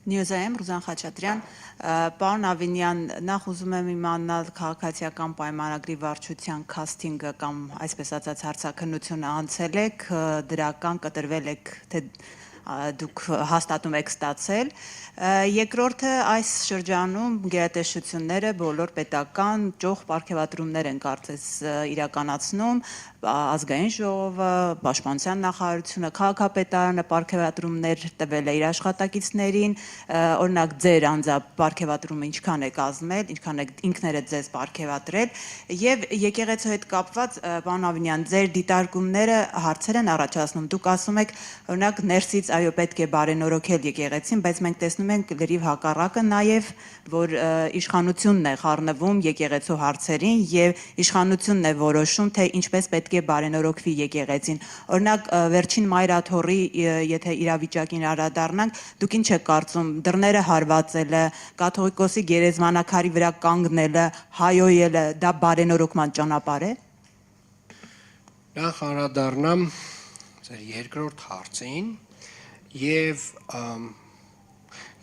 Նյուզայեմ Ռուզան Խաչատրյան, պարոն Ավինյան, նախ ուզում եմ իմանալ քաղաքացիական պայմանագրի վարչության քասթինգը կամ այսպես ասած հարցաքննությունը անցել եք, դրական կտրվել եք, թե դուք հաստատում եք ստացել։ Երկրորդը այս շրջանում գերատեսչությունները բոլոր պետական ճոխ պարգևատրումներ են կարծես իրականացնում, ազգային ժողովը, պաշտպանության նախարարությունը, քաղաքապետարանը պարգևատրումներ տվել է իր աշխատակիցներին, օրինակ ձեր անձամբ պարգևատրումը ինչքան է կազմել, ինչքան եք ինքներդ ձեզ պարգևատրել, եւ եկեղեցու հետ կապված, պարոն Ավինյան, ձեր դիտարկումները հարցեր են առաջացնում, դուք ասում եք, օրինակ ներսից այո պետք է բարենորոգել եկեղեցին, բայց մենք տեսնում ենք լրիվ հակառակը նաև, որ իշխանությունն է խառնվում եկեղեցու հարցերին եւ իշխանությունն է որոշում, թե ինչպես պետք է բարենորոգվի եկեղեցին։ Օրինակ վերջին մայրաթոռի, եթե իրավիճակին անդրադառնանք, դուք ինչ եք կարծում, դռները հարվածելը, կաթողիկոսի գերեզմանակարի վրա կանգնելը, հայոյելը, դա բարենորոգման ճանապարհ է։ Նախ անդրադառնամ ձեր երկրորդ հարցին եւ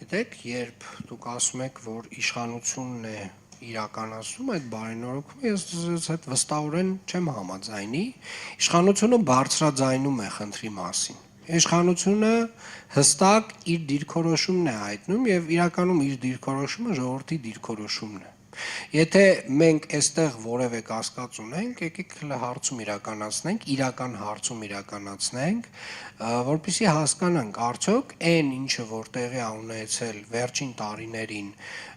գիտեք, երբ դուք ասում եք, որ իշխանությունն է իրականացնում այդ բարենորոգումը, ես այդ վստահորեն չեմ համաձայնի, իշխանությունը բարձրաձայնում է խնդրի մասին։ Իշխանությունը հստակ իր դիրքորոշումն է հայտնում եւ իրականում իր դիրքորոշումը ժողովրդի դիրքորոշումն է։ Եթե մենք այստեղ որևէ կասկած ունենք, եկեք հարցում իրականացնենք, իրական հարցում իրականացնենք, որպեսզի հասկանանք արդյոք այն ինչը որ տեղի ա ունեցել վերջին տարիներին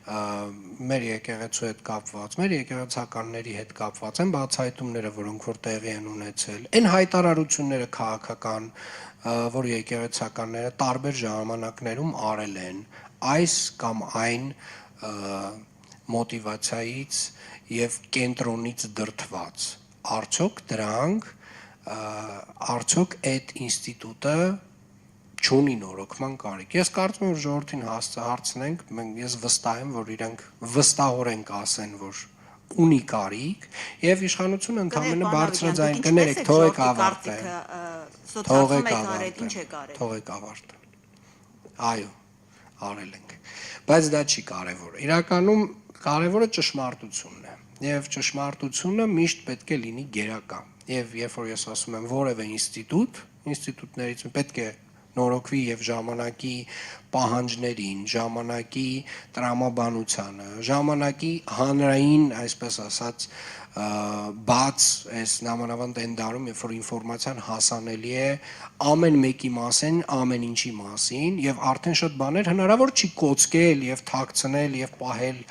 մեր եկեղեցու հետ կապված, մեր եկեղեցականների հետ կապված են բացահայտումները, որոնք որ տեղի են ունեցել, այն հայտարարությունները քաղաքական, որ եկեղեցականները տարբեր ժամանակներում արել են, այս կամ այն մոտիվացիայից եւ կենտրոնից դրդված, արդյոք դրանք արդյոք այդ ինստիտուտը չունի նորոգման կարիք։ Ես կարծում եմ, որ ժողովրդին հարցնենք, ես վստահ եմ, որ իրենք վստահորեն կասեն, որ ունի կարիք եւ իշխանությունը ընդհանրապես բարձրաձայն կներեք, թողեք ավարտել։ Թողեք ավարտել։ Այո, արել ենք։ Բայց դա չի կարևոր։ Իրականում կարևորը ճշմարտությունն է եւ ճշմարտությունը միշտ պետք է լինի գերակա եւ երբ որ ես ասում եմ որևէ ինստիտուտներից պետք է նորոգվի եւ ժամանակի պահանջներին, ժամանակի տրամաբանությանը, ժամանակի հանրային, այսպես ասած, բաց այս նամանավանդ այն դարում, երբ որ ինֆորմացիան հասանելի է ամեն մեկի մասին, ամեն ինչի մասին եւ արդեն շատ բաներ հնարավոր չի կոծկել եւ թաքցնել եւ պահել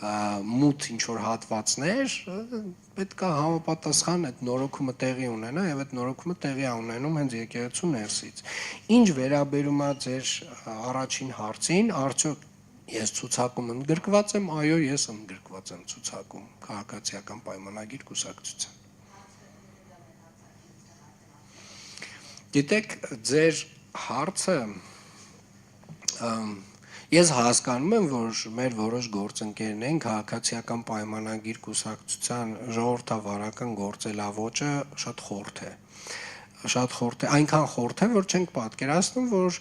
մութ ինչ-որ հատվածներ, պետք է համապատասխան այդ նորոգումը տեղի ունենա եւ այդ նորոգումը տեղի ունենում հենց եկեղեցու ներսից։ Ինչ վերաբերում է ձեր առաջին հարցին, արդյոք ես ցուցակում ընդգրկված եմ, այո, ես ընդգրկված եմ ցուցակում քաղաքացիական պայմանագիր կուսակցության։ Գիտեք, ձեր հարցը ես հասկանում եմ, որ մեր որոշ գործընկերներ են քաղաքացիական պայմանագիր կուսակցության ժողովրդավարական գործելավոճը շատ խորթ է։ Շատ խորթ է, այնքան խորթ է, որ չենք պատկերացնում, որ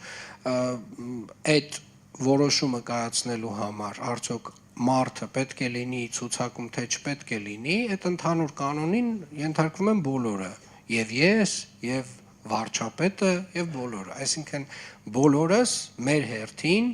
այդ որոշումը կայացնելու համար արդյոք մարդը պետք է լինի ցուցակում, թե չպետք է լինի, այդ ընդհանուր կանոնին ենթարկվում են բոլորը, եւ ես, եւ վարչապետը, եւ բոլորը, այսինքն բոլորս մեր հերթին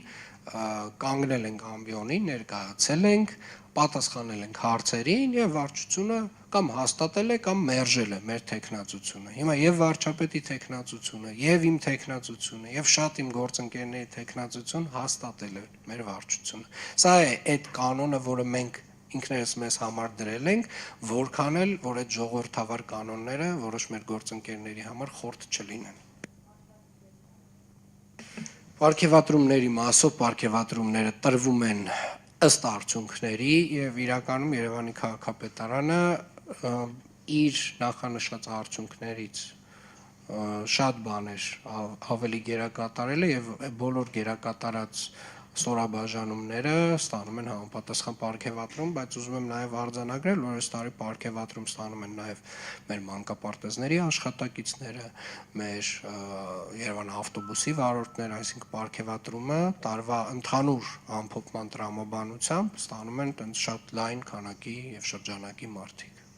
կանգնել ենք ամբիոնին, ներկայացել ենք, պատասխանել ենք հարցերին եւ վարչությունը կամ հաստատել է կամ մերժել է մեր տեխնացությունը։ Հիմա եւ վարչապետի տեխնացությունը, եւ իմ տեխնացությունը, եւ շատ իմ գործընկերների տեխնացություն հաստատել է մեր վարչությունը։ Սա է այդ կանոնը, որը մենք ինքներս մեզ համար դրել ենք, որքան էլ որ այդ ժողովրդավար կանոնները որոշ մեր գործընկերների համար խորտ չլինեն։ Պարգևատրումների մասով պարգևատրումները տրվում են ըստ արդյունքների եւ իրականում Երևանի քաղաքապետարանը իր նախանշած արդյունքներից շատ բաներ ավելի գերակատարել է եւ բոլոր գերակատարած ստորաբաժանումները ստանում են համապատասխան պարգևատրում, բայց ուզում եմ նաև արձանագրել, որ այս տարի պարգևատրում ստանում են նաև մեր մանկապարտեզների աշխատակիցները, մեր Երևան ավտոբուսի վարորդները, այսինքն պարգևատրումը տարվա ընդհանուր ամփոփման տրամաբանությամբ ստանում են տենց շատ լայն քանակի եւ շրջանակի մարդիկ։